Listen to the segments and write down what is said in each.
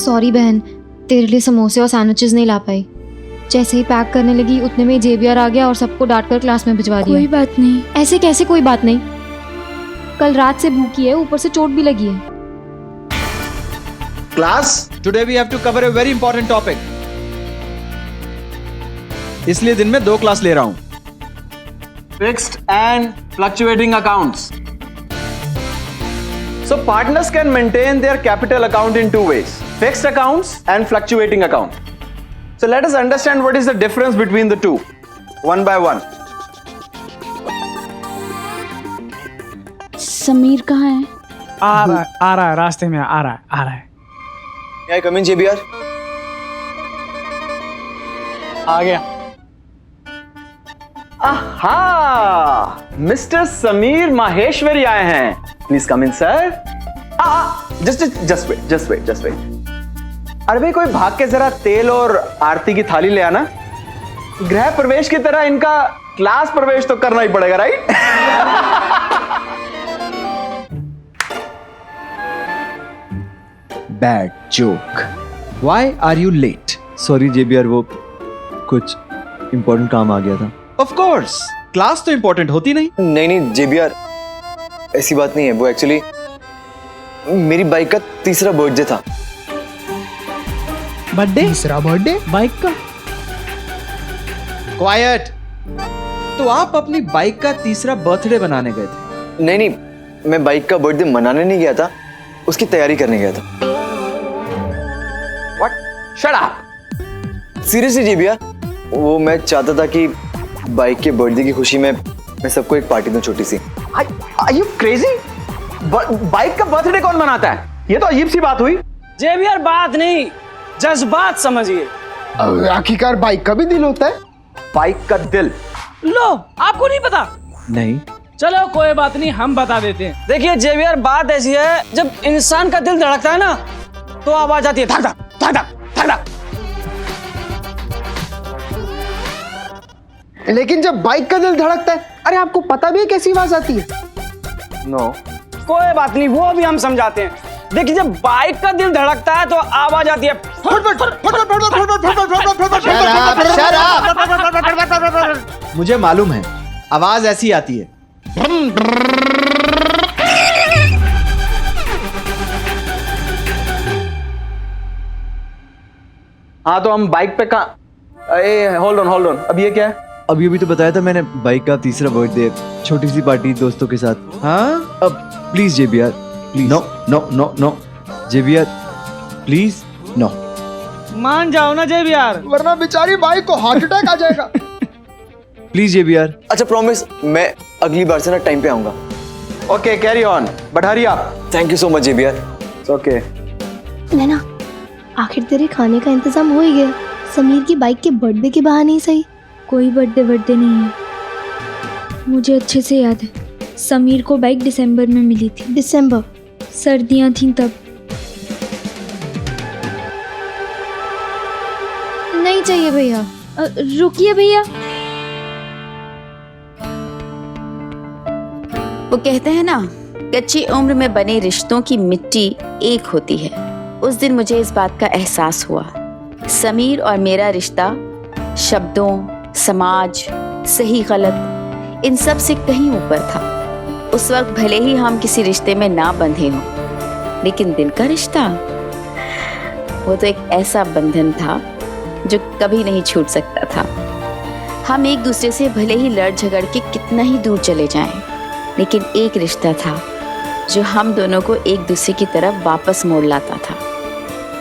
Sorry बहन, तेरे लिए समोसे और सैंडविचेस नहीं ला पाई। जैसे ही पैक करने लगी उतने में जेवियर आ गया और सबको डांट कर क्लास में भिजवा दिया। कोई बात नहीं। ऐसे कैसे कोई बात नहीं? कल रात से भूखी है, ऊपर से चोट भी लगी है। Class, today we have to cover a very important topic, इसलिए दिन में 2 क्लास ले रहा हूं। Fixed and fluctuating accounts. So partners can maintain their capital account in 2 ways: fixed accounts and fluctuating account. So let us understand what is the difference between the two, one by one. Sameer कहाँ है? आ रहा है, रास्ते में आ रहा है। May I come in, JBR? आ गया। Aha! Mr. Sameer Maheshwari आए हैं। Please come in, sir. Just wait. अरे भाई, कोई भाग के जरा तेल और आरती की थाली ले आना। गृह प्रवेश की तरह इनका क्लास प्रवेश तो करना ही पड़ेगा, right? Bad joke. Why are you late? Sorry JBR, वो कुछ इंपॉर्टेंट काम आ गया था। Of course, क्लास तो इंपॉर्टेंट होती नहीं। नहीं JBR, ऐसी बात नहीं है। वो एक्चुअली मेरी बाइक का 3रा बर्थडे था। तीसरा बर्थडे बाइक का? क्वाइट। तो आप अपनी बाइक का 3रा बर्थडे बनाने गए थे? नहीं, मैं बाइक का बर्थडे मनाने नहीं गया था, उसकी तैयारी करने गया था। What? Shut up! Seriously JBR, वो मैं चाहता था कि बाइक के बर्थडे की खुशी में मैं सबको एक पार्टी दूं, छोटी सी। Are you crazy? बाइक का बर्थडे कौन मनाता है? ये तो अजीब सी बात हुई। जेवियर, बात नहीं, जज्बात समझिए। आखिरकार बाइक का भी दिल होता है। बाइक का दिल? लो, आपको नहीं पता? नहीं। चलो कोई बात नहीं, हम बता देते हैं। देखिए जेवियर, बात ऐसी है, जब इंसान का दिल धड़कता है ना, तो आवाज आती है धक धक धक धक धक धक। लेकिन जब बाइक का दिल धड़कता है, अरे आपको पता भी है कैसी आवाज आती है? नो। कोई बात नहीं, वो भी हम समझाते हैं। देखिए, जब बाइक का दिल धड़कता है तो आवाज आती है मुझे मालूम है, आवाज ऐसी आती है। हाँ, तो हम बाइक पे कहाँ? होल्ड ऑन, अब ये क्या है? अभी तो बताया था मैंने, बाइक का 3रा बर्थडे, छोटी सी पार्टी दोस्तों के साथ। हाँ? अब please JBR, please. No JBR, please no. मान जाओ ना जेवियर, वरना बेचारी बाइक को हार्ट अटैक आ जाएगा। Please JBR। अच्छा, प्रॉमिस, मैं अगली बार से ना टाइम पे आऊंगा। Okay, carry on, but hurry up. Thank you so much JBR। It's okay. Naina, आखिर तेरे खाने का इंतजाम हो ही गया। समीर की बाइक के बर्थडे के बहाने ही सही। कोई बर्थडे नहीं है। मुझे अच्छे से याद है, समीर को बाइक दिसंबर में मिली थी। दिसंबर? सर्दियाँ थीं तब। नहीं चाहिए भैया। रुकिए भैया। वो कहते हैं ना, कच्ची उम्र में बने रिश्तों की मिट्टी एक होती है। उस दिन मुझे इस बात का एहसास हुआ। समीर और मेरा रिश्ता शब्दों, समाज, सही गलत, इन सब से कहीं ऊपर था। उस वक्त भले ही हम किसी रिश्ते में ना बंधे हों, लेकिन दिल का रिश्ता, वो तो एक ऐसा बंधन था जो कभी नहीं छूट सकता था। हम एक दूसरे से भले ही लड़ झगड़ के कितना ही दूर चले जाएं, लेकिन एक रिश्ता था जो हम दोनों को एक दूसरे की तरफ वापस मोड़ लाता था।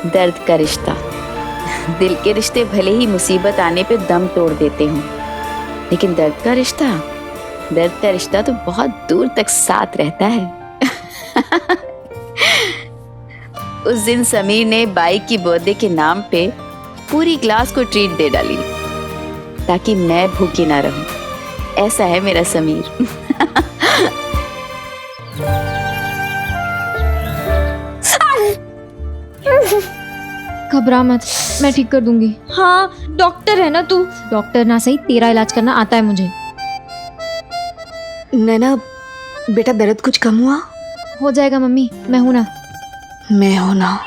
दर्द का रिश्ता। दिल के रिश्ते भले ही मुसीबत आने पे दम तोड़ देते हों, लेकिन दर्द का रिश्ता तो बहुत दूर तक साथ रहता है। उस दिन समीर ने बाइक की बर्थडे के नाम पे पूरी क्लास को ट्रीट दे डाली, ताकि मैं भूखी ना रहूं। ऐसा है मेरा समीर। घबरा मत, मैं ठीक कर दूंगी। हाँ, डॉक्टर है ना तू। डॉक्टर ना सही, तेरा इलाज करना आता है मुझे। नैना बेटा, दर्द कुछ कम हुआ? हो जाएगा मम्मी, मैं हूं ना। मैं हूं ना।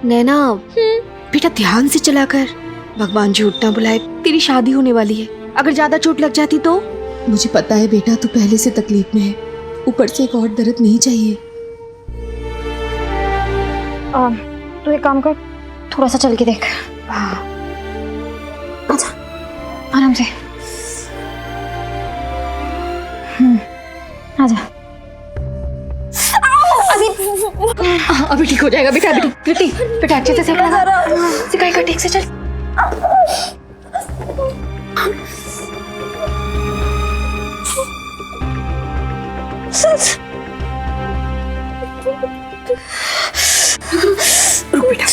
नैना बेटा ध्यान से चला कर, भगवान झूठ ना बुलाए, तेरी शादी होने वाली है, अगर ज्यादा चोट लग जाती तो। मुझे पता है बेटा, तू पहले से तकलीफ में है, ऊपर से एक और दर्द नहीं चाहिए। तो एक काम कर, थोड़ा सा चल के देख। आजा, आराम से। आजा। अभी ठीक हो जाएगा बेटा, अभी कृति बेटा अच्छे से सेक लगा, सिकाई का ठीक से चल। रुक बेटा,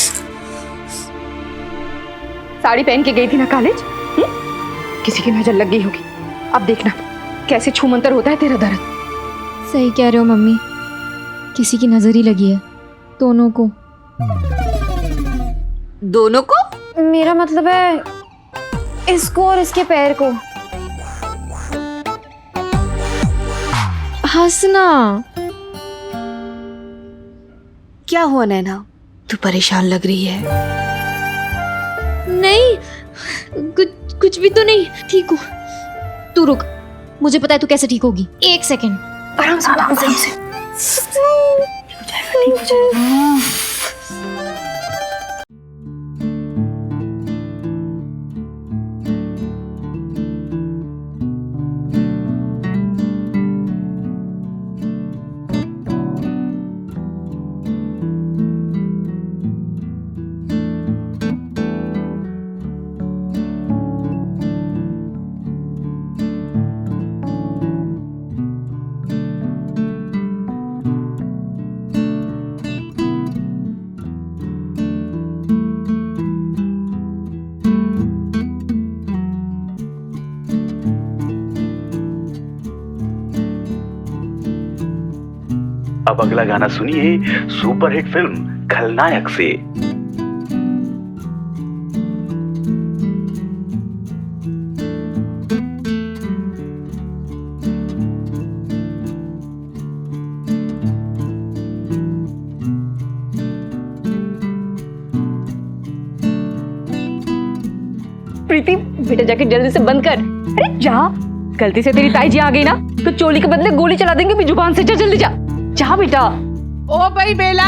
साड़ी पहन के गई थी ना कॉलेज, किसी की नजर लग गई होगी। अब देखना कैसे छूमंतर होता है तेरा दर्द। सही कह रहे हो मम्मी, किसी की नजर ही लगी है। दोनों को। दोनों को? मेरा मतलब है इसको और इसके पैर को। हंसना। क्या हुआ नैना, तू परेशान लग रही है? नहीं, कुछ भी तो नहीं, ठीक हो। तू रुक, मुझे पता है तू कैसे ठीक होगी। एक सेकंड, आराम से आराम से। ठीक हो जाएगा। अब अगला गाना सुनिए सुपरहिट फिल्म खलनायक से। प्रीति बेटा जाके जल्दी से बंद कर। अरे जा, गलती से तेरी ताई जी आ गई ना तो चोली के बदले गोली चला देंगे भी जुबान से। जल्दी जा, जा बेटा। ओ भाई बेला,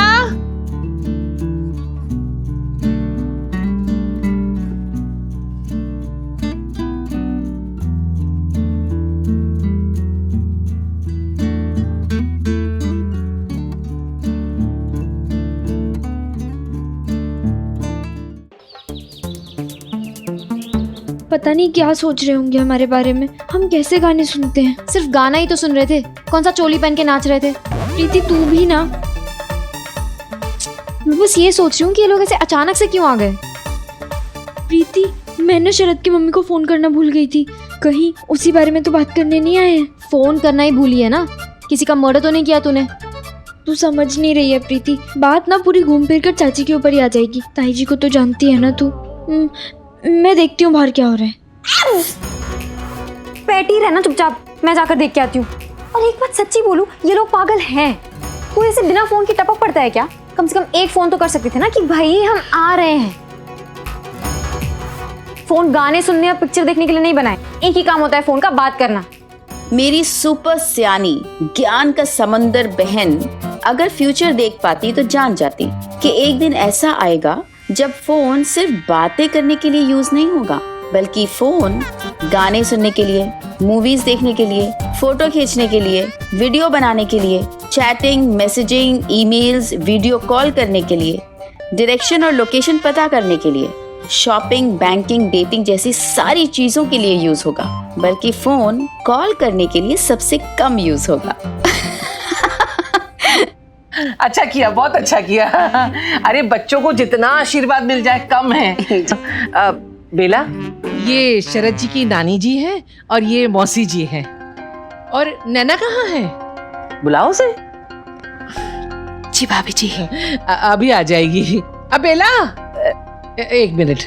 पता नहीं क्या सोच रहे होंगे हमारे बारे में। हम कैसे गाने सुनते हैं? सिर्फ गाना ही तो सुन रहे थे, कौन सा चोली पहन के नाच रहे थे। प्रीति तू भी ना। मैं बस ये सोच रही हूँ कि ये लोग ऐसे अचानक से क्यों आ गए। प्रीति मैंने शरद की मम्मी को फोन करना भूल गई थी, कहीं उसी बारे में तो बात करने नहीं आए हैं। फोन करना ही भूली है ना, किसी का मर्डर तो नहीं किया तूने। तू समझ नहीं रही है प्रीति, बात ना पूरी घूम फिर कर चाची के ऊपर ही आ जाएगी। ताई जी को तो जानती है ना तू। मैं देखती हूँ बाहर क्या हो रहा है। बैठी रहना चुपचाप, मैं जाकर देख के आती हूँ। और एक बात सच्ची बोलूं, ये लोग पागल हैं। कोई ऐसे बिना फोन के टपक पड़ता है क्या? कम से कम एक फोन तो कर सकते थे ना कि भाई हम आ रहे हैं। फोन गाने सुनने या पिक्चर देखने के लिए नहीं बनाए, एक ही काम होता है फोन का, बात करना। मेरी सुपर सियानी ज्ञान का समंदर बहन अगर फ्यूचर देख पाती तो जान जाती कि एक दिन ऐसा आएगा जब फोन सिर्फ बातें करने के लिए यूज नहीं होगा, बल्कि फोन गाने सुनने के लिए, मूवीज देखने के लिए, फोटो खींचने के लिए, वीडियो बनाने के लिए, chatting, messaging, emails, video call करने के लिए, डायरेक्शन और लोकेशन पता करने के लिए, शॉपिंग, बैंकिंग, डेटिंग जैसी सारी चीजों के लिए यूज होगा, बल्कि फोन कॉल करने के लिए सबसे कम यूज होगा। अच्छा किया, बहुत अच्छा किया। अरे बच्चों को जितना आशीर्वाद मिल जाए कम है। बेला, ये शरद जी की नानी जी हैं और ये मौसी जी हैं। और नैना कहाँ है? बुलाओ से। जी भाभी जी अभी आ जाएगी। अब बेला एक मिनट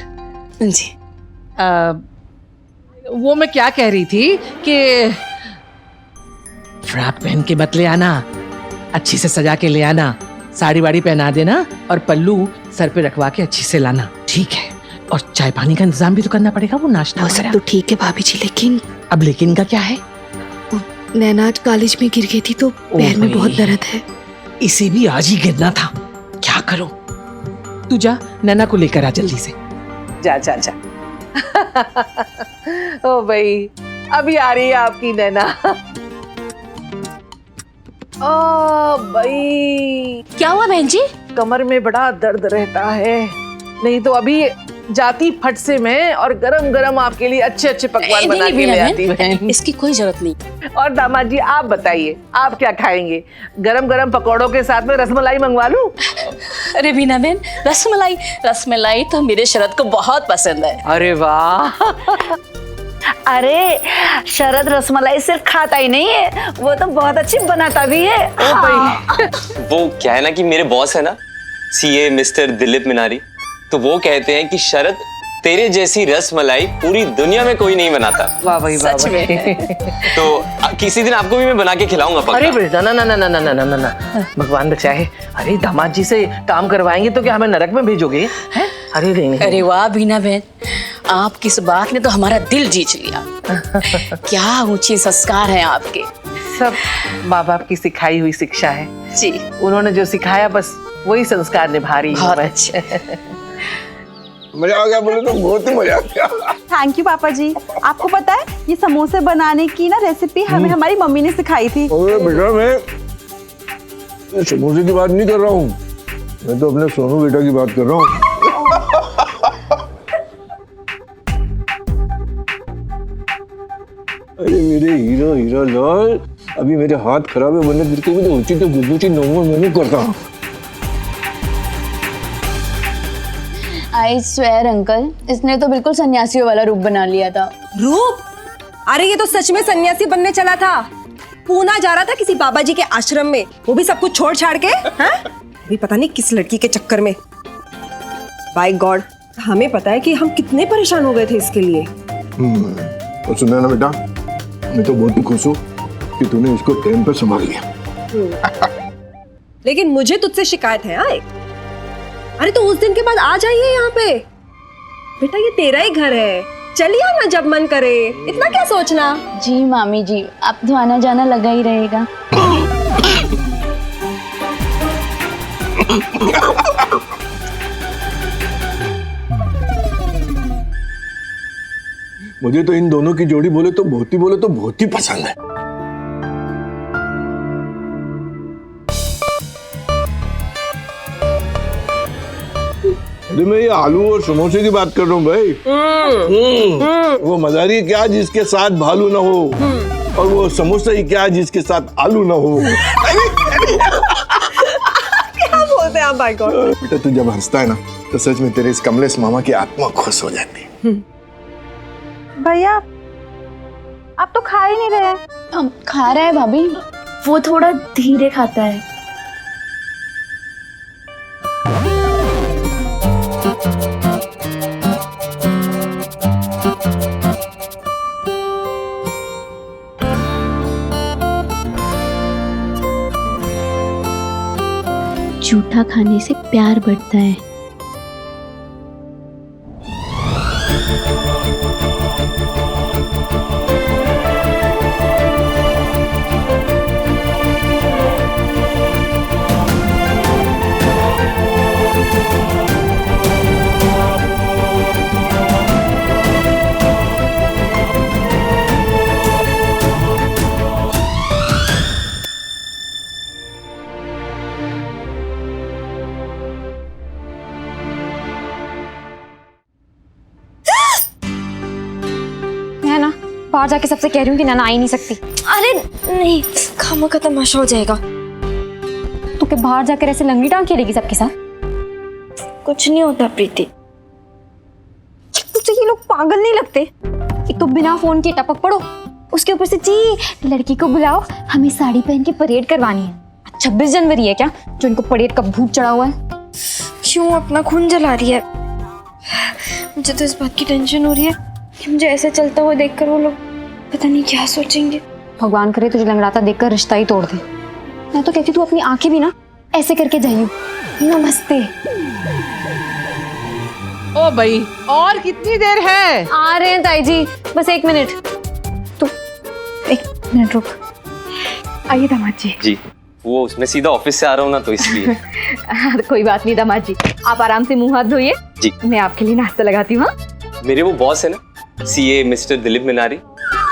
जी। वो मैं क्या कह रही थी कि फ्रॉक पहन के मत ले आना, अच्छी से सजा के ले आना, साड़ी वाड़ी पहना देना और पल्लू सर पे रखवा के अच्छी से लाना, ठीक है? और चाय पानी का इंतजाम भी तो करना पड़ेगा, वो नाश्ता वो सब वगैरह। तो ठीक है भाभी जी, लेकिन अब लेकिन का क्या है? नैना आज कॉलेज में गिर गई थी तो पैर में बहुत दर्द है। इसे भी आज ही गिरना था, क्या करूं? तू जा नैना को लेकर आ जल्दी से। जा जा जा। ओ भाई, अभी आ रही है आपकी नैना। ओ भाई, क्या हुआ बहन जी? कमर में बड़ा दर्द रहता है, नहीं तो अभी जाती फट से मैं और गरम गरम आपके लिए अच्छे अच्छे पकवान बना के ले आती बहन। इसकी कोई जरूरत नहीं। और दामाद जी आप बताइए, आप क्या खाएंगे? गरम गरम पकौड़ों के साथ में रसमलाई मंगवा लूं? अरे बीना बहन, रसमलाई? रसमलाई तो मेरे शरद को बहुत पसंद है। अरे वाह। अरे शरद रसमलाई सिर्फ खाता ही नहीं है, वो तो बहुत अच्छी बनाता भी है। ओ भाई, वो क्या है ना कि मेरे बॉस है ना, सीए मिस्टर दिलीप मिनारी, तो वो कहते हैं कि शरद तेरे जैसी रसमलाई पूरी दुनिया में कोई नहीं बनाता। वाह भाई वाह। सच में? तो किसी दिन आपको भी मैं बना के खिलाऊंगा पक्का। अरे बेटा ना ना ना ना ना ना ना ना, भगवान बचाए। अरे दामाद जी से काम करवाएंगे तो क्या हमें नरक में भेजोगे? हैं? अरे नहीं। अरे वाह बीना बहन, आपकी इस बात ने तो हमारा दिल जीत लिया। क्या ऊंचे संस्कार हैं आपके। सब माँ बाप की सिखाई हुई शिक्षा है जी। उन्होंने जो सिखाया बस वही संस्कार निभा रही हूँ बहुत मैं। अच्छे। मजा आ गया, बोले तो बहुत ही मजा आ गया। थैंक यू पापा जी। आपको पता है ये समोसे बनाने की ना रेसिपी हमें हमारी मम्मी ने सिखाई थी। अरे बेटा, मैं समोसे की बात नहीं कर रहा हूँ, मैं तो अपने सोनू बेटा की बात कर रहा हूँ। अरे मेरे हीरा हीरा लाल, अभी मेरे हाथ खराब है, वरना तेरे को भी ऊंची तो गुद्दूची नोंगो करता हूँ। आई स्वेयर अंकल, इसने तो बिल्कुल सन्यासियों वाला रूप बना लिया था। रूप? अरे ये तो सच में सन्यासी बनने चला था। पूना जा रहा था किसी बाबा जी के आश्रम में, वो भी सब कुछ छोड़ छाड़ के। हाँ? अभी पता नहीं किस लड़की के चक्कर में। बाय गॉड, हमें पता है कि हम कितने परेशान हो गए थे इसके लिए। और सुना ना बेटा, मैं तो बहुत ही खुश हूँ कि तूने इसको टाइम पर संभाल लिया। लेकिन मुझे तुझसे शिकायत है। आए, अरे तो उस दिन के बाद आ जाइए यहाँ पे। बेटा ये तेरा ही घर है, चलिए आना जब मन करे, इतना क्या सोचना। जी मामी जी, आप तो आना जाना लगा ही रहेगा। मुझे तो इन दोनों की जोड़ी बोले तो बहुत ही पसंद है। अरे मैं ये आलू और समोसे की बात कर रहा हूँ भाई। वो मजारी क्या जिसके साथ भालू ना हो, और वो समोसा ही क्या जिसके साथ आलू ना हो। क्या बोलते हैं आप भाई गॉड। बेटा तू जब हंसता है ना तो सच में तेरे इस कमलेश मामा की आत्मा खुश हो जाती है। भैया आप तो खा ही नहीं रहे। हम खा रहे हैं भाभी, वो थोड़ा धीरे खाता है। जूठा खाने से प्यार बढ़ता है। बाहर जाके सबसे कह रही हूँ कि नैना आ ही नहीं सकती। अरे नहीं, खामा का तमाशा हो जाएगा। तो क्या बाहर जाकर ऐसे लंगड़ी टांग खेलेगी सबके साथ? कुछ नहीं होता प्रीति। तुझे ये लोग पागल नहीं लगते? एक तो बिना फोन के टपक पड़ो, उसके ऊपर से जी लड़की को बुलाओ, हमें साड़ी पहन के परेड करवानी है। 26 जनवरी है क्या जो इनको परेड का भूत चढ़ा हुआ है? क्यों अपना खून जला रही है? मुझे तो इस बात की टेंशन हो रही है कि मुझे ऐसे चलता हुआ देखकर वो लोग पता नहीं क्या सोचेंगे। भगवान करे तुझे लंगड़ाता देखकर रिश्ता ही तोड़ दे। मैं तो कहती तू अपनी आंखें भी ना ऐसे करके जाइयो। नमस्ते। ओ भाई, और कितनी देर है? आ रहे हैं ताई जी, बस 1 मिनट। तो 1 मिनट रुक। आइए दामाद जी। जी, वो मैं सीधा ऑफिस से आ रहा हूँ ना, तो इसलिए। कोई बात नहीं दामाद जी, आप आराम से मुंह हाथ धोइए। जी। मैं आपके लिए नाश्ता लगाती हूँ। मेरे वो बॉस है ना, सीए मिस्टर दिलीप मिनारी,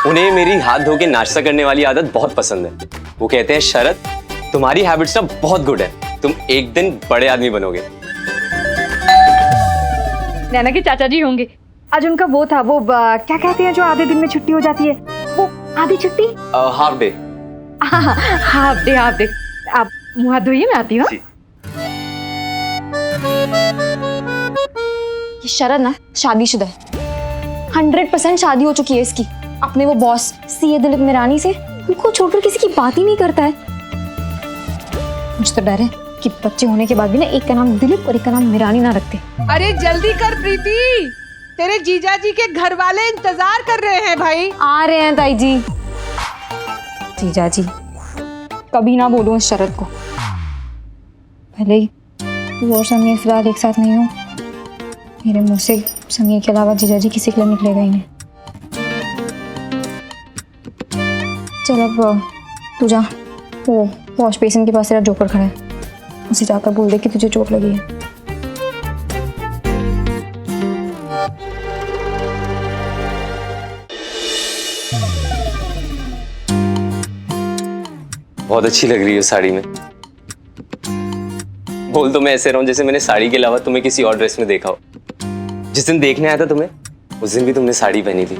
उन्हें मेरी हाथ धो के नाश्ता करने वाली आदत बहुत पसंद है। वो कहते हैं शरद, तुम्हारी हैबिट्स ना बहुत गुड है, तुम एक दिन बड़े आदमी बनोगे। नैना के चाचा जी होंगे। आज उनका वो था, वो क्या कहते हैं जो आधे दिन में छुट्टी हो जाती है, वो आधी छुट्टी, हाफ डे। Half day. आप मुंह हाथ धोइए, मैं आती हूँ। ये शरद ना शादीशुदा है, 100% शादी हो चुकी है इसकी अपने वो बॉस सीए दिलीप मिरानी से। उनको छोड़कर किसी की बात ही नहीं करता है। मुझे तो डर है कि बच्चे होने के बाद भी ना एक का नाम दिलीप और एक का नाम मिरानी ना रखते। अरे जल्दी कर प्रीति, तेरे जीजा जी के घर वाले इंतजार कर रहे हैं भाई। आ रहे हैं ताई जी। जीजा जी कभी ना बोलो इस शरद को। भले ही वो और समीर फिलहाल एक साथ नहीं हो, मेरे मुंह से समीर के अलावा जीजा जी किसी के लिए निकलेगा ही नहीं। चल अब तू जा, वो वॉश बेसिन के पास तेरा जोकर खड़ा है, उसे जाकर बोल दे कि तुझे चोट लगी है। बहुत अच्छी लग रही है साड़ी में। बोल तो मैं ऐसे रहा हूं जैसे मैंने साड़ी के अलावा तुम्हें किसी और ड्रेस में देखा हो। जिस दिन देखने आया था तुम्हें, उस दिन भी तुमने साड़ी पहनी थी,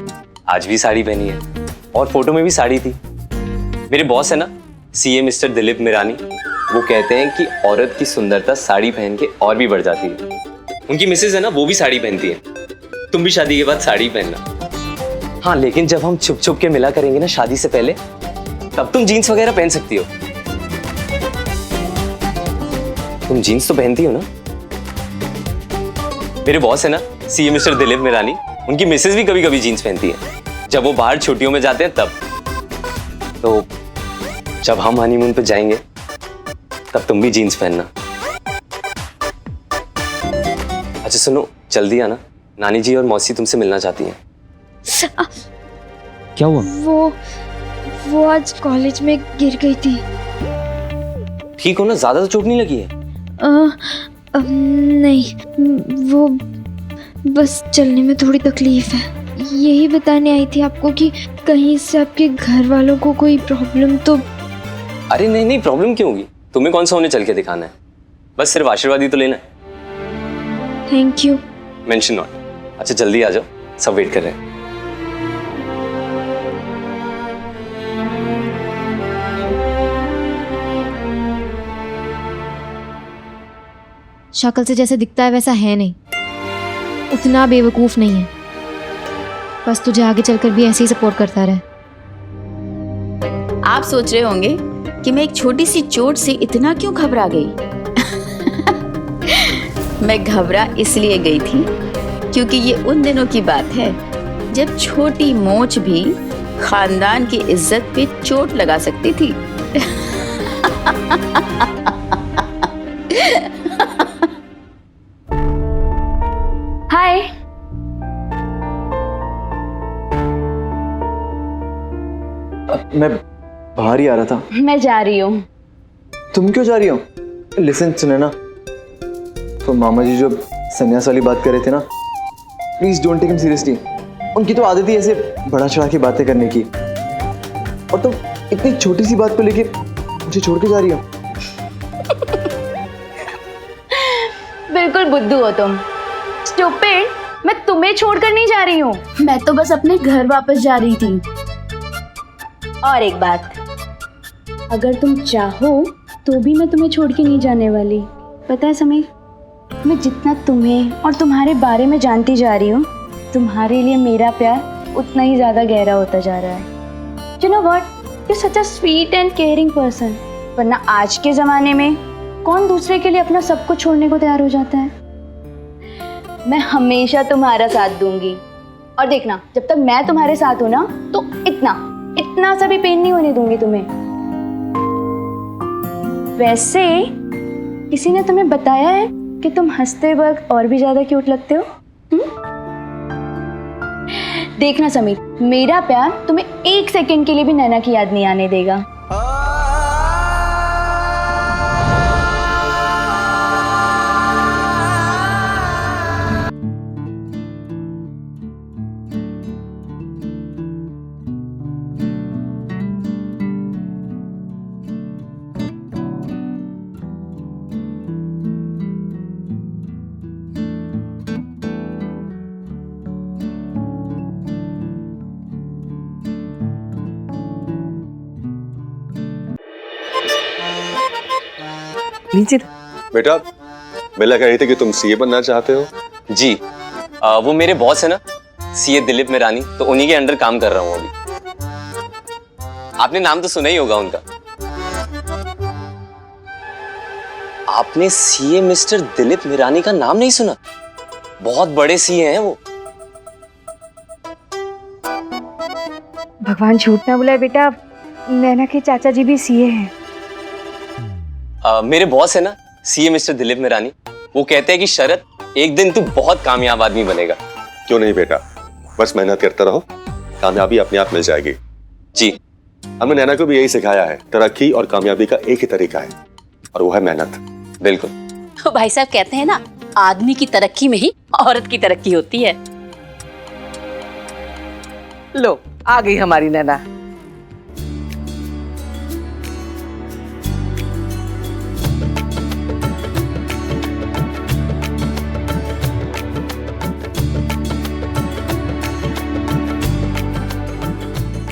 आज भी साड़ी पहनी है, और फोटो में भी साड़ी थी। मेरे बॉस है ना सीए मिस्टर दिलीप मिरानी, वो कहते हैं कि औरत की सुंदरता साड़ी पहन के और भी बढ़ जाती है। उनकी मिसेज है ना, वो भी साड़ी पहनती है। तुम भी शादी के बाद साड़ी पहनना। हाँ, लेकिन जब हम छुप छुप के मिला करेंगे ना शादी से पहले, तब तुम जीन्स वगैरह पहन सकती हो। तुम जीन्स तो पहनती हो ना? मेरे बॉस है ना सीए मिस्टर दिलीप मिरानी, उनकी मिसेज भी कभी कभी जीन्स पहनती है जब वो बाहर छुट्टियों में जाते हैं तब। तो जब हम हनीमून पे जाएंगे तब तुम भी जीन्स पहनना। अच्छा सुनो, जल्दी आना, नानी जी और मौसी तुमसे मिलना चाहती हैं। क्या हुआ? वो आज कॉलेज में गिर गई थी। ठीक हो ना? ज्यादा तो चोट नहीं लगी है? नहीं, वो बस चलने में थोड़ी तकलीफ है। यही बताने आई थी आपको कि कहीं से आपके घर वालों को कोई प्रॉब्लम तो। अरे नहीं नहीं, प्रॉब्लम क्यों होगी? तुम्हें कौन सा उन्हें चल के दिखाना है, बस सिर्फ आशीर्वाद ही तो लेना है। Thank you. Mention not. अच्छा जल्दी आ जाओ, सब वेट कर रहे हैं। शक्ल से जैसे दिखता है वैसा है नहीं, उतना बेवकूफ नहीं है। बस तुझे आगे चलकर भी ऐसे ही सपोर्ट करता रहे। आप सोच रहे होंगे कि मैं एक छोटी सी चोट से इतना क्यों घबरा गई। मैं घबरा इसलिए गई थी क्योंकि ये उन दिनों की बात है जब छोटी मोच भी खानदान की इज्जत पे चोट लगा सकती थी। हाय। मैं बाहर ही आ रहा था। मैं जा रही हूँ। तुम क्यों जा रही हो? लिसन सुने ना, तो मामा जी जो संन्यास वाली बात कर रहे थे ना, please don't take him seriously. उनकी तो आदत ही ऐसे बड़ा चढ़ा के बातें करने की, और तुम इतनी छोटी सी बात को लेके मुझे छोड़ के जा रही हो। बिल्कुल बुद्धू हो तुम। स्टूपिड, मैं तुम्हें छोड़कर नहीं जा रही हूँ, मैं तो बस अपने घर वापस जा रही थी। और एक बात, अगर तुम चाहो तो भी मैं तुम्हें छोड़ के नहीं जाने वाली। पता है समीर, मैं जितना तुम्हें और तुम्हारे बारे में जानती जा रही हूँ, तुम्हारे लिए मेरा प्यार उतना ही ज़्यादा गहरा होता जा रहा है। You know what? You're such a sweet and caring person. वरना आज के ज़माने में कौन दूसरे के लिए अपना सब कुछ छोड़ने को तैयार हो जाता है। मैं हमेशा तुम्हारा साथ दूंगी, और देखना जब तक मैं तुम्हारे साथ हूँ ना, तो इतना सा भी पेन नहीं होने दूंगी तुम्हें। वैसे किसी ने तुम्हें बताया है कि तुम हंसते वक्त और भी ज्यादा क्यूट लगते हो? देखना समीर, मेरा प्यार तुम्हें 1 सेकंड के लिए भी नैना की याद नहीं आने देगा। नीचे बेटा, बेला कह रही थी कि तुम सीए बनना चाहते हो। जी, वो मेरे बॉस है ना, सीए दिलीप मिरानी, तो उन्हीं के अंडर काम कर रहा हूँ अभी। आपने नाम तो सुना ही होगा उनका। आपने सीए मिस्टर दिलीप मिरानी का नाम नहीं सुना? बहुत बड़े सीए हैं वो। भगवान झूठ ना बुलाए बेटा, नैना के चाचा जी भी सीए हैं। मेरे बॉस है ना, सीए मिस्टर दिलीप मिरानी, वो कहते हैं कि शरद, एक दिन तू बहुत कामयाब आदमी बनेगा। क्यों नहीं बेटा, बस मेहनत करता रहो, कामयाबी अपने आप मिल जाएगी। जी, हमने नैना को भी यही सिखाया है, तरक्की और कामयाबी का एक ही तरीका है, और वो है मेहनत। बिल्कुल। तो भाई साहब कहते हैं ना, आदमी की तरक्की में ही औरत की तरक्की होती है। लो, आ गई हमारी नैना।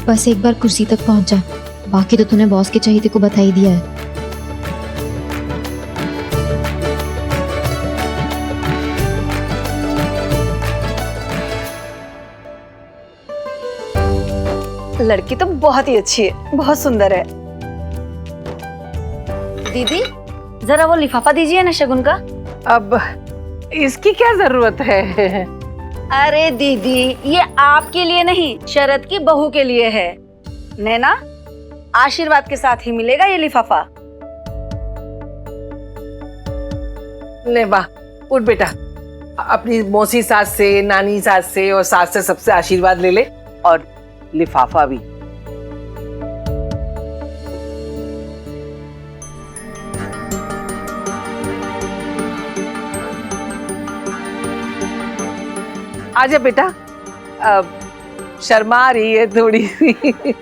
बस एक बार कुर्सी तक पहुंच जा, बाकी तो तूने बॉस के चाहिए को बता ही दिया है। लड़की तो बहुत ही अच्छी है, बहुत सुंदर है। दीदी, जरा वो लिफाफा दीजिए ना शगुन का। अब इसकी क्या जरूरत है? अरे दीदी, ये आपके लिए नहीं, शरद की बहू के लिए है। नैना, आशीर्वाद के साथ ही मिलेगा ये लिफाफा। ले वाह, उठ बेटा, अपनी मौसी सास से, नानी सास से और सास से सबसे आशीर्वाद ले ले, और लिफाफा भी। आजा बेटा, शर्मा रही है थोड़ी सी।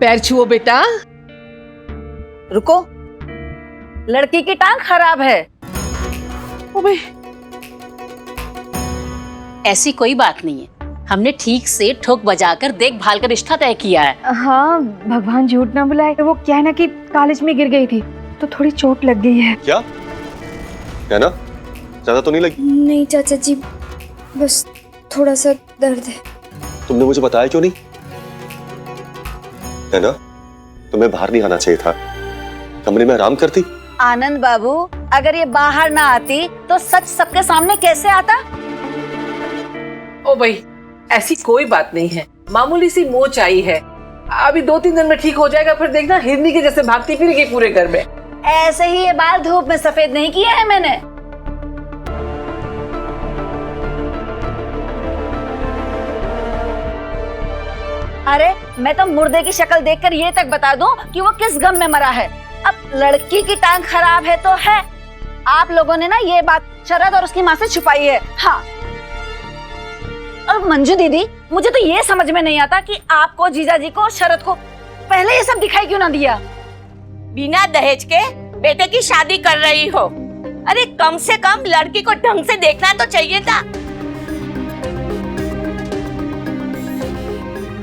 पैर छुओ बेटा। रुको, लड़की की टांग खराब है। ऐसी कोई बात नहीं है, हमने ठीक से ठोक बजाकर देखभाल का रिश्ता तय किया है। हाँ, भगवान झूठ ना बुलाए, वो क्या है ना कि कॉलेज में गिर गई थी तो थोड़ी चोट लग गई है। क्या है ना, ज्यादा तो नहीं लगी? नहीं चाचा जी, बस थोड़ा सा दर्द है। तुमने मुझे बताया क्यों नहीं? है ना, तुम्हें बाहर नहीं आना चाहिए था, कमरे में आराम करती। आनंद बाबू, अगर ये बाहर ना आती तो सच सबके सामने कैसे आता? ओ भाई, ऐसी कोई बात नहीं है, मामूली सी मोच आई है, अभी 2-3 दिन में ठीक हो जाएगा, फिर देखना हिरनी के जैसे भागती फिरेगी पूरे घर में। ऐसे ही ये बाल धूप में सफेद नहीं किए हैं मैंने। अरे मैं तो मुर्दे की शक्ल देखकर ये तक बता दूं कि वो किस गम में मरा है। अब लड़की की टांग खराब है तो है, आप लोगों ने ना ये बात शरद और उसकी माँ से छुपाई है। हाँ, और मंजू दीदी, मुझे तो ये समझ में नहीं आता कि आपको, जीजा जी को, शरद को पहले ये सब दिखाई क्यों ना दिया। बिना दहेज के बेटे की शादी कर रही हो, अरे कम से कम लड़की को ढंग से देखना तो चाहिए था।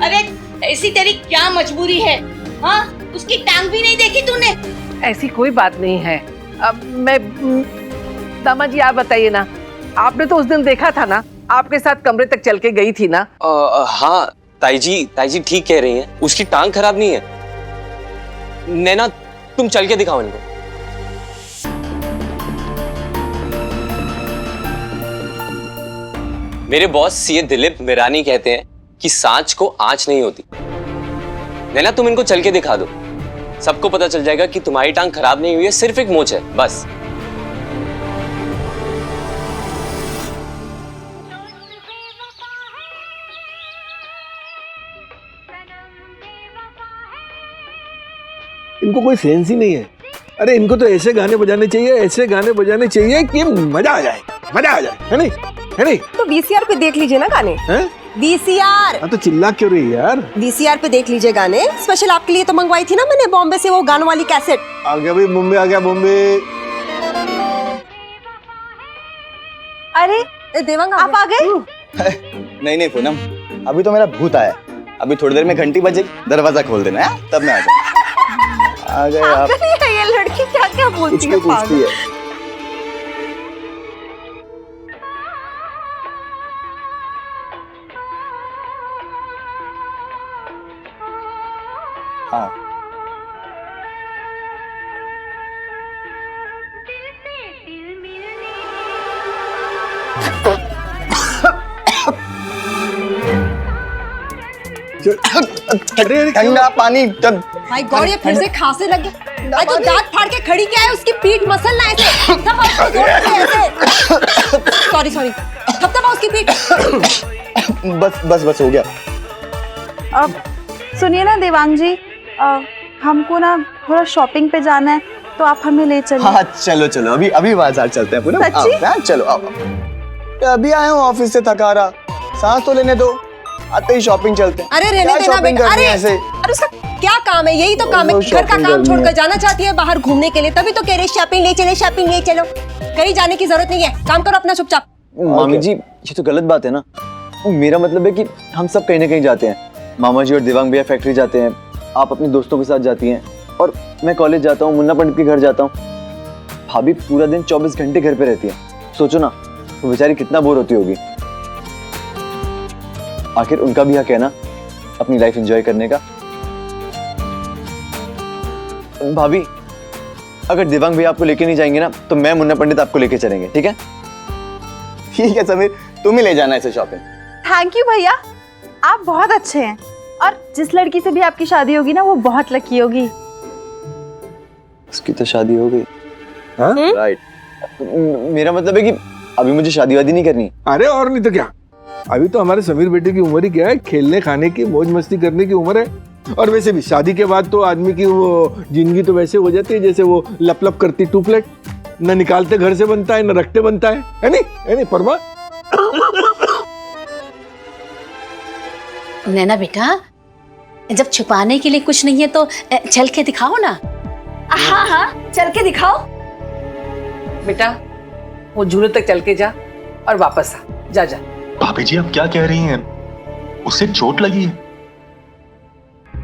अरे ऐसी तेरी क्या मजबूरी है हाँ, उसकी टांग भी नहीं देखी तूने? ऐसी कोई बात नहीं है। अब मैं दामा जी आप बताइए ना, आपने तो उस दिन देखा था ना, आपके साथ कमरे तक चल के गई थी ना? हाँ ताई जी ठीक कह रही हैं, उसकी टांग खराब नहीं है। नैना तुम चल के दिखाओ इनको। मेरे बॉस सीए दिलीप मिरानी कहते हैं कि सांच को आंच नहीं होती। नैना तुम इनको चल के दिखा दो, सबको पता चल जाएगा कि तुम्हारी टांग खराब नहीं हुई है, सिर्फ एक मोच है बस। इनको कोई सेंस ही नहीं है। अरे इनको तो ऐसे गाने बजाने चाहिए, ऐसे गाने बजाने चाहिए कि मजा आ जाए, है नहीं? है नहीं? तो वीसीआर पे देख लीजिए ना गाने। हैं? वीसीआर। हाँ तो चिल्ला क्यों रही है यार? वीसीआर पे देख लीजिए गाने। स्पेशल आपके लिए तो मंगवाई थी ना मैंने बॉम्बे से वो गानों वाली कैसेट। आ गया भाई, मुंबई आ गया, बॉम्बे। अरे देवांग आप आ गए? नहीं पूनम, अभी तो मेरा भूत आया। अभी थोड़ी देर में घंटी बजेगी, दरवाजा खोल देना है, तब मैं आ जाऊंगा। आ गए आप। ये लड़की क्या क्या बोलती है, पूछती है। हाँ ठंडा पानी। भाई गॉड, ये फिर से खांसने लग गया। भाई तो दांत फाड़ के खड़ी क्या है, उसकी पीठ मसलना ऐसे। सॉरी थपथपा उसकी पीठ। बस हो गया। अब सुनिए ना देवांग जी, हमको ना थोड़ा शॉपिंग पे जाना है, तो आप हमें ले चलिए। हाँ चलो अभी बाजार चलते हैं पूनम। सच्ची? चलो आओ। अभी आया हूँ ऑफिस से, थका रहा, सांस तो लेने दो, आते ही शॉपिंग चलते हैं। अरे रहने देना बेटा। अरे उसका क्या काम है? यही तो काम है। घर का काम छोड़कर जाना चाहती है बाहर घूमने के लिए, तभी तो कह रहे शॉपिंग ले चलो। कहीं जाने की जरूरत नहीं है, काम करो अपना चुपचाप। मामी जी ये तो गलत बात है ना। मेरा मतलब है कि हम सब कहीं ना कहीं जाते हैं। मामा जी और देवांग भैया फैक्ट्री जाते हैं, आप अपने दोस्तों के साथ जाती हैं, और मैं कॉलेज जाता हूँ, मुन्ना पंडित के घर जाता हूँ। भाभी पूरा दिन 24 घंटे घर पे रहती है। सोचो ना, वो बेचारी कितना बोर होती होगी। आखिर उनका भी हक है ना अपनी लाइफ एंजॉय करने का। भाभी अगर देवांग भैया आपको लेके नहीं जाएंगे ना, तो मैं मुन्ना पंडित आपको लेके चलेंगे, ठीक है? ठीक है समीर, तुम ही ले जाना इसे शॉपिंग। थैंक यू भैया, आप बहुत अच्छे हैं, और जिस लड़की से भी आपकी शादी होगी ना, वो बहुत लकी होगी। उसकी तो शादी हो गई। हाँ? राइट। मेरा मतलब है कि अभी मुझे शादी वादी नहीं करनी। अरे और नहीं तो क्या, अभी तो हमारे समीर बेटे की उम्र ही क्या है, खेलने खाने की, मौज मस्ती करने की उम्र है। और वैसे भी शादी के बाद तो आदमी की वो जिंदगी तो वैसे हो जाती है जैसे वो लप लप करती टूपलेट, न निकालते घर से बनता है, न रखते बनता है नहीं परमा? नैना बेटा, जब छुपाने के लिए कुछ नहीं है तो चल के दिखाओ ना। हाँ चल के दिखाओ। बेटा वो झूले तक चल के जा और वापस आ। जा। भाभी जी आप क्या कह रही हैं? उसे चोट लगी है?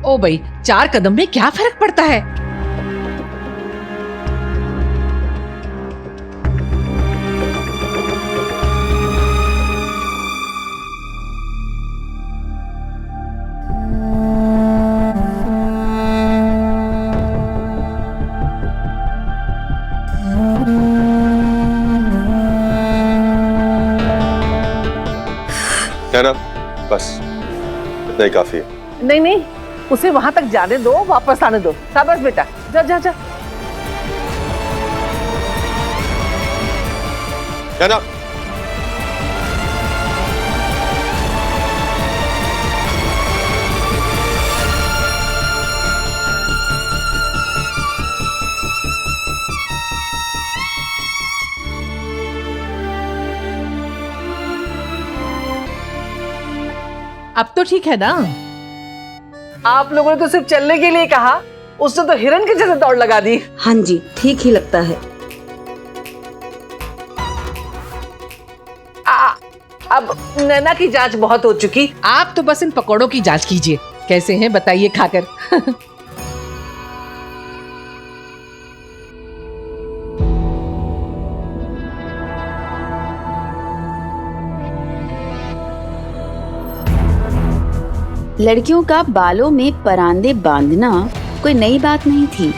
ओ भाई, 4 कदम में क्या फर्क पड़ता है? ना बस इतना ही काफी है। नहीं, उसे वहां तक जाने दो, वापस आने दो। शाबाश बेटा, जा। ना अब तो ठीक है ना? आप लोगों ने तो सिर्फ चलने के लिए कहा, उसने तो हिरन के जैसे दौड़ लगा दी। हाँ जी, ठीक ही लगता है। अब नैना की जांच बहुत हो चुकी, आप तो बस इन पकौड़ों की जांच कीजिए। कैसे हैं बताइए खाकर। लड़कियों का बालों में परांदे बांधना कोई नई बात नहीं थी।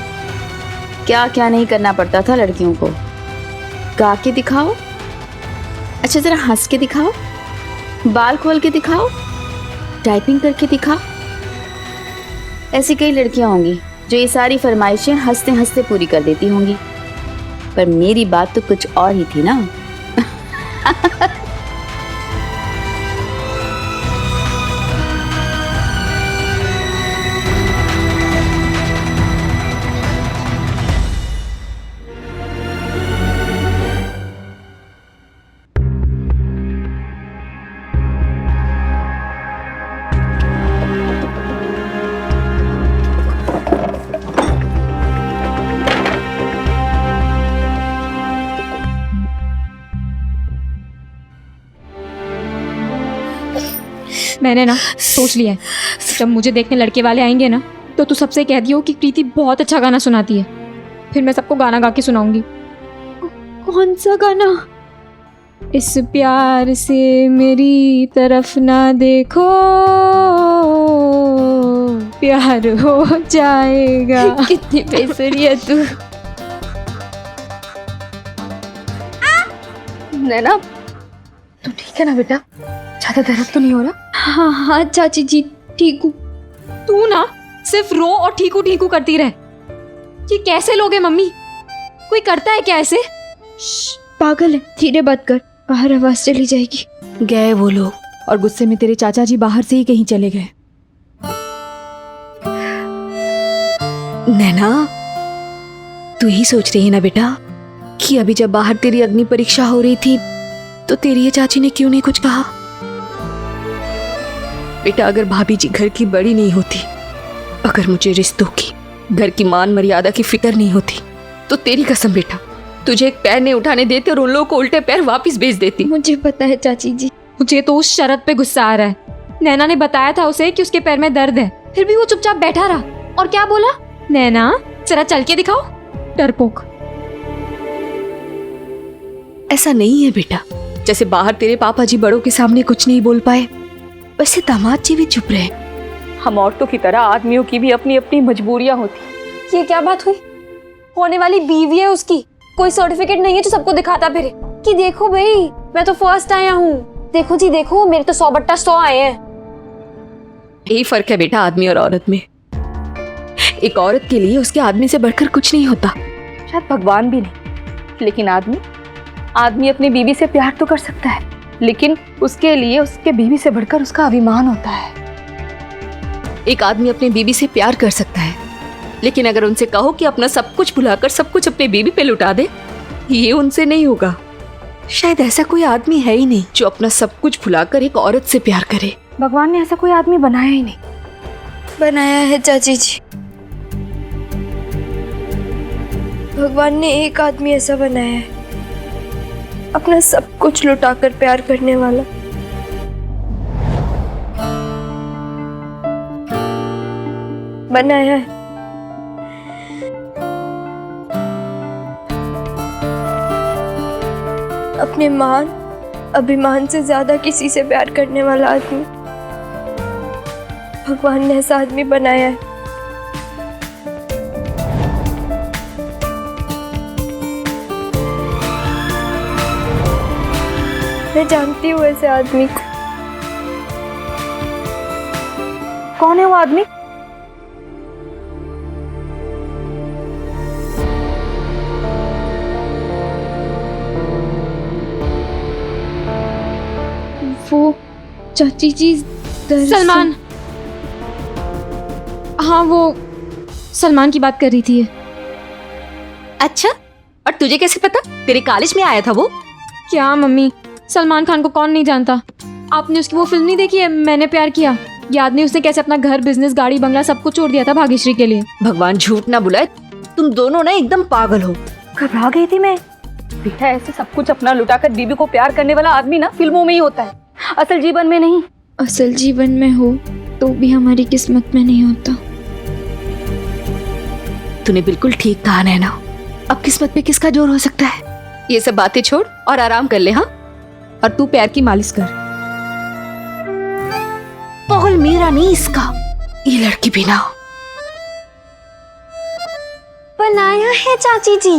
क्या क्या नहीं करना पड़ता था लड़कियों को। गा के दिखाओ, अच्छा जरा हंस के दिखाओ, बाल खोल के दिखाओ, टाइपिंग करके दिखाओ। ऐसी कई लड़कियां होंगी जो ये सारी फरमाइशें हंसते हंसते पूरी कर देती होंगी, पर मेरी बात तो कुछ और ही थी ना। मैंने ना सोच लिया है, जब मुझे देखने लड़के वाले आएंगे ना तो तू सबसे कह दियो कि प्रीति बहुत अच्छा गाना सुनाती है। फिर मैं सबको गाना गा के सुनाऊंगी। कौन सा गाना? इस प्यार से मेरी तरफ ना देखो, प्यार हो जाएगा। कितनी बेसुरी है तू। नैना, तू ठीक है ना बेटा? ज्यादा दर्द तो नहीं हो रहा? हाँ हाँ चाची जी ठीक हूँ। तू ना सिर्फ रो और ठीकू करती रह। ये कैसे लोग हैं मम्मी? कोई करता है क्या ऐसे? पागल है, धीरे बात कर, बाहर आवाज चली जाएगी। गए वो लोग, और गुस्से में तेरे चाचा जी बाहर से ही कहीं चले गए। नैना, तू ही सोच रही है ना बेटा कि अभी जब बाहर तेरी अग्नि परीक्षा हो रही थी तो तेरी ये चाची ने क्यों नहीं कुछ कहा? बेटा, अगर भाभी जी घर की बड़ी नहीं होती, अगर मुझे रिश्तों की, घर की मान मर्यादा की फिक्र नहीं होती, तो तेरी कसम बेटा, तुझे एक पैर नहीं उठाने देते और उन लोगों को उल्टे पैर वापस भेज देती। मुझे पता है चाची जी। मुझे तो उस शरत पे गुस्सा आ रहा है। नैना ने बताया था उसे कि उसके पैर में दर्द है, फिर भी वो चुपचाप बैठा रहा। और क्या बोला? नैना जरा चल के दिखाओ। डरपोक। ऐसा नहीं है बेटा, जैसे बाहर तेरे पापा जी बड़ों के सामने कुछ नहीं बोल पाए, वैसे दामाद जी भी चुप रहे। हम औरतों की तरह आदमियों की भी अपनी अपनी मजबूरियां होती। ये क्या बात हुई? होने वाली बीवी है उसकी, कोई सर्टिफिकेट नहीं है जो सबको दिखाता फिरे कि देखो भाई मैं तो फर्स्ट आया हूँ, देखो जी देखो मेरे तो 100/100 आए हैं। यही फर्क है बेटा आदमी और औरत में। एक औरत के लिए उसके आदमी से बढ़कर कुछ नहीं होता, शायद भगवान भी नहीं, लेकिन आदमी अपनी बीवी से प्यार तो कर सकता है, लेकिन उसके लिए उसके बीवी से बढ़कर उसका अभिमान होता है। एक आदमी अपनी बीवी से प्यार कर सकता है, लेकिन अगर उनसे कहो कि अपना सब कुछ भुलाकर सब कुछ अपनी बीवी पे लुटा दे, ये उनसे नहीं होगा। शायद ऐसा कोई आदमी है ही नहीं जो अपना सब कुछ भुलाकर एक औरत से प्यार करे। भगवान ने ऐसा कोई आदमी बनाया ही नहीं। बनाया है चाची जी, भगवान ने एक आदमी ऐसा बनाया है, अपना सब कुछ लुटाकर प्यार करने वाला। बनाया है। अपने मान अभिमान से ज्यादा किसी से प्यार करने वाला आदमी, भगवान ने ऐसा आदमी बनाया है। मैं जानती हूँ ऐसे आदमी को। कौन है वो आदमी? वो चाची जी सलमान। हाँ वो सलमान की बात कर रही थी। अच्छा, और तुझे कैसे पता? तेरे कॉलेज में आया था वो? क्या मम्मी, सलमान खान को कौन नहीं जानता? आपने उसकी वो फिल्म नहीं देखी है, मैंने प्यार किया? याद नहीं उसने कैसे अपना घर, बिजनेस, गाड़ी, बंगला सब कुछ छोड़ दिया था भाग्यश्री के लिए? भगवान झूठ ना बुलाए, तुम दोनों ना एकदम पागल हो। घबरा गई थी मैं। बेटा, ऐसे सब कुछ अपना लुटाकर बीबी को प्यार करने वाला आदमी ना फिल्मों में ही होता है, असल जीवन में नहीं। असल जीवन में हो तो भी हमारी किस्मत में नहीं होता। तूने बिल्कुल ठीक कहा नैना। अब किस्मत पे किसका जोर हो सकता है? ये सब बातें छोड़ और आराम कर ले। हाँ, और तू पैर की मालिश कर। पागल मेरा नहीं इसका। ये लड़की भी ना बनाया है चाची जी।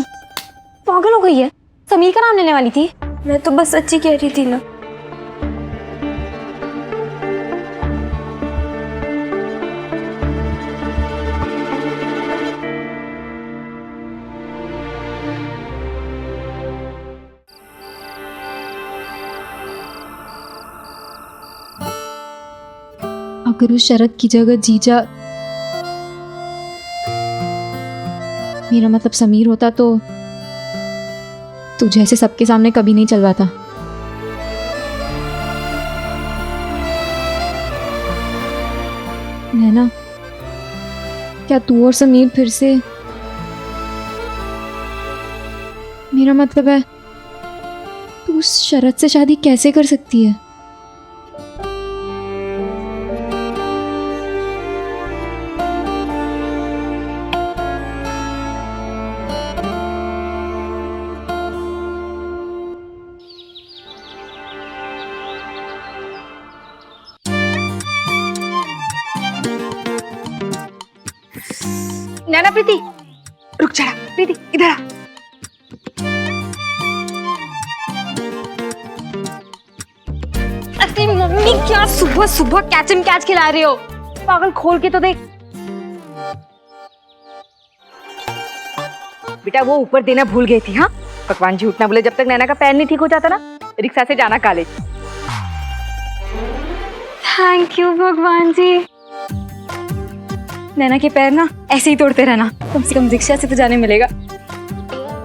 पागल हो गई है, समीर का नाम लेने वाली थी। मैं तो बस सच्ची कह रही थी ना। अगर उस शरद की जगह जीजा, मेरा मतलब समीर होता तो तुझे ऐसे सबके सामने कभी नहीं चलवाता। नैना, क्या तू और समीर फिर से, मेरा मतलब है तू उस शरद से शादी कैसे कर सकती है? नैना प्रीति, रुक जा। प्रीति इधर आ। अरे मम्मी, क्या सुबह सुबह कैच एंड कैच खिला रही हो? पागल, खोल के तो देख। बेटा वो ऊपर देना भूल गई थी। हाँ, भगवान झूठ ना बोले, जब तक नैना का पैर नहीं ठीक हो जाता ना, रिक्शा से जाना कॉलेज। थैंक यू भगवान जी। नैना के पैर ना ऐसे ही तोड़ते रहना, कम से कम रिक्शा से तो जाने मिलेगा।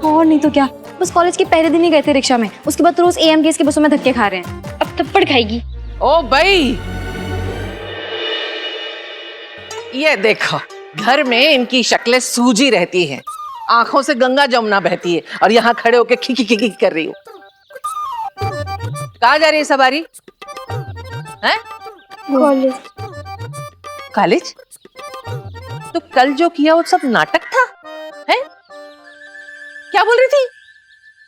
और नहीं तो क्या, बस कॉलेज के पहले दिन ही गए थे रिक्शा में, उसके बाद रोज AMTS की बसों में धक्के खा रहे हैं। अब थप्पड़ खाएगी। ओ भाई, ये देखो, घर में इनकी शक्लें सूजी रहती हैं, आंखों से गंगा जमुना बहती है, और यहाँ खड़े होके खिकी खिकी कर रही हो। कहाँ जा रही है सवारी? हैं? कॉलेज। कॉलेज? तो कल जो किया वो सब नाटक था? हैं? क्या बोल रही थी?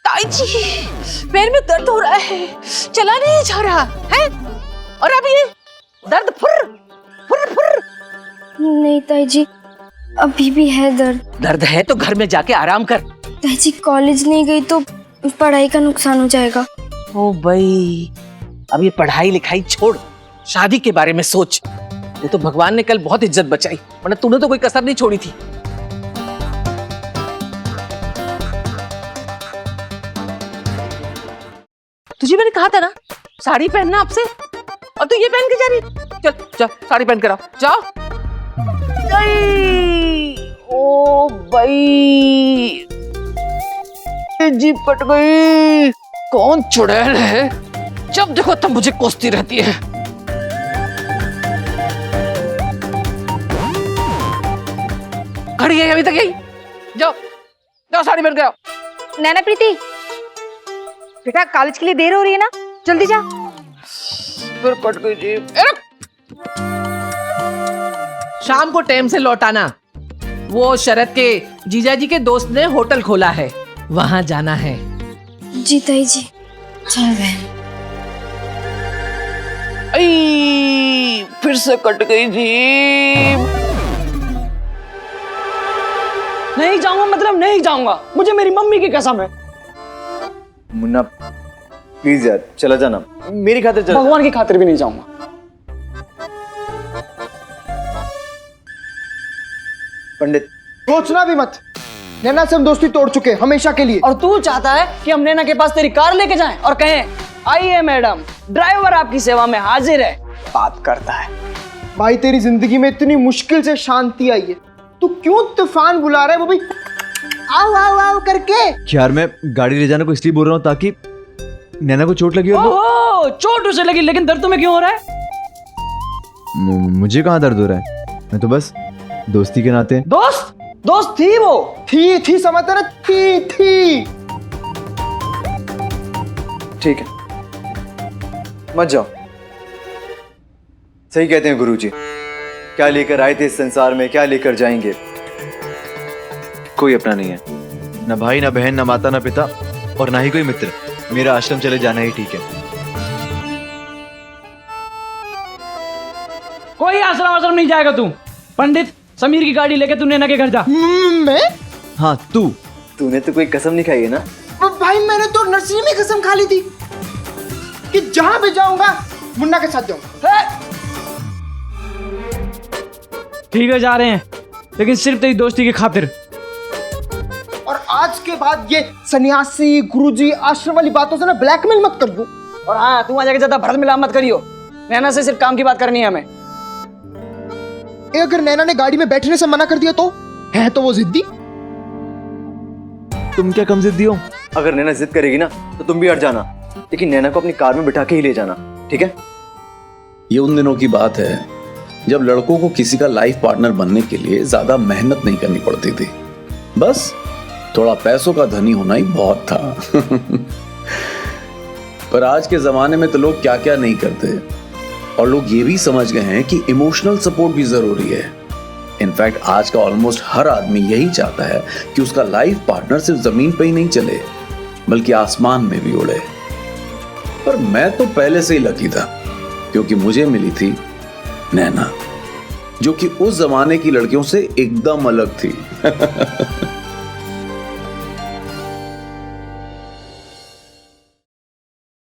ताई जी, पैर में दर्द हो रहा है, चला नहीं जा रहा है, और अब ये दर्द फुर फुर फुर। नहीं ताई जी, अभी भी है दर्द। दर्द है तो घर में जाके आराम कर। ताई जी, कॉलेज नहीं गई तो पढ़ाई का नुकसान हो जाएगा। ओ भाई, अब ये पढ़ाई लिखाई छोड़, शादी के बारे में सोच। ये तो भगवान ने कल बहुत इज्जत बचाई, वरना तूने तो कोई कसर नहीं छोड़ी थी। तुझे मैंने कहा था ना साड़ी पहनना आपसे, और तू ये पहन के जा रही। चल जा, साड़ी पहन कर आओ, जाओ। ओ भाई, जी पट गई। कौन चुड़ैल है, जब देखो तब मुझे कोसती रहती है। खड़ी है अभी तक यही। जाओ जाओ, साड़ी पहन कर आओ। नैना प्रीति, बेटा कॉलेज के लिए देर हो रही है ना, जल्दी जा। फिर कट गई जी। शाम को टाइम से लौटाना। वो शरद के जीजाजी के दोस्त ने होटल खोला है, वहां जाना है। जी ताई जी, चल गए। फिर से कट गई जी। नहीं जाऊंगा, मतलब नहीं जाऊंगा, मुझे मेरी मम्मी की कसम है। मुन्ना प्लीज यार, चला जाना, मेरी खातिर चला। भगवान की खातिर भी नहीं जाऊंगा। पंडित, सोचना भी मत, नैना से हम दोस्ती तोड़ चुके हैं हमेशा के लिए। और तू चाहता है कि हम नैना के पास तेरी कार लेके जाएं और कहें आइए मैडम, ड्राइवर आपकी सेवा में हाजिर है। बात करता है। भाई तेरी जिंदगी में इतनी मुश्किल से शांति आई है, तू क्यों तूफान बुला रहा है? वो भाई आओ आओ आओ करके। यार मैं गाड़ी ले जाने को इसलिए बोल रहा हूँ ताकि नैना को चोट लगी हो। ओह, चोट उसे लगी, लेकिन दर्द तुम्हें क्यों हो रहा है? मुझे कहाँ दर्द हो रहा है, मैं तो बस दोस्ती के नाते। दोस्त थी वो, थी समझते ना, थी। ठीक है, मत जाओ। सही कहते हैं गुरुजी, क्या लेकर आए थे इस संसार में, क्या लेकर जाएंगे। कोई अपना नहीं है, ना भाई ना बहन ना माता ना पिता, और ना ही कोई मित्र। मेरा आश्रम चले जाना ही ठीक है। नहीं जाएगा तू? पंडित, समीर की गाड़ी लेके तू नैना के घर जा। मैं? हाँ तूने तो कोई कसम नहीं खाई है ना? भाई मैंने तो नर्सरी में कसम खा ली थी कि जहां भी जाऊंगा मुन्ना के साथ जाऊंगा। ठीक है, जा रहे हैं, लेकिन सिर्फ तेरी दोस्ती की खातिर। और आज के बाद ये सन्यासी गुरुजी आश्रम वाली बातों से ना ब्लैकमेल मत करियो। और हाँ, तू वहां जाके ज्यादा भरत मिलाप मत करियो। नैना से सिर्फ काम की बात करनी है हमें। अगर नैना ने गाड़ी में बैठने से मना कर दिया तो? है तो वो जिद्दी। तुम क्या कम जिद्दी हो? अगर नैना जिद करेगी ना तो तुम भी हट जाना, लेकिन नैना को अपनी कार में बिठा के ही ले जाना, ठीक है? ये उन दिनों की बात है जब लड़कों को किसी का लाइफ पार्टनर बनने के लिए ज्यादा मेहनत नहीं करनी पड़ती थी, बस थोड़ा पैसों का धनी होना ही बहुत था। पर आज के जमाने में तो लोग क्या क्या नहीं करते, और लोग ये भी समझ गए हैं कि इमोशनल सपोर्ट भी जरूरी है। इनफैक्ट आज का ऑलमोस्ट हर आदमी यही चाहता है कि उसका लाइफ पार्टनर सिर्फ जमीन पे ही नहीं चले बल्कि आसमान में भी उड़े। पर मैं तो पहले से ही लकी था, क्योंकि मुझे मिली थी नैना, जो कि उस जमाने की लड़कियों से एकदम अलग थी।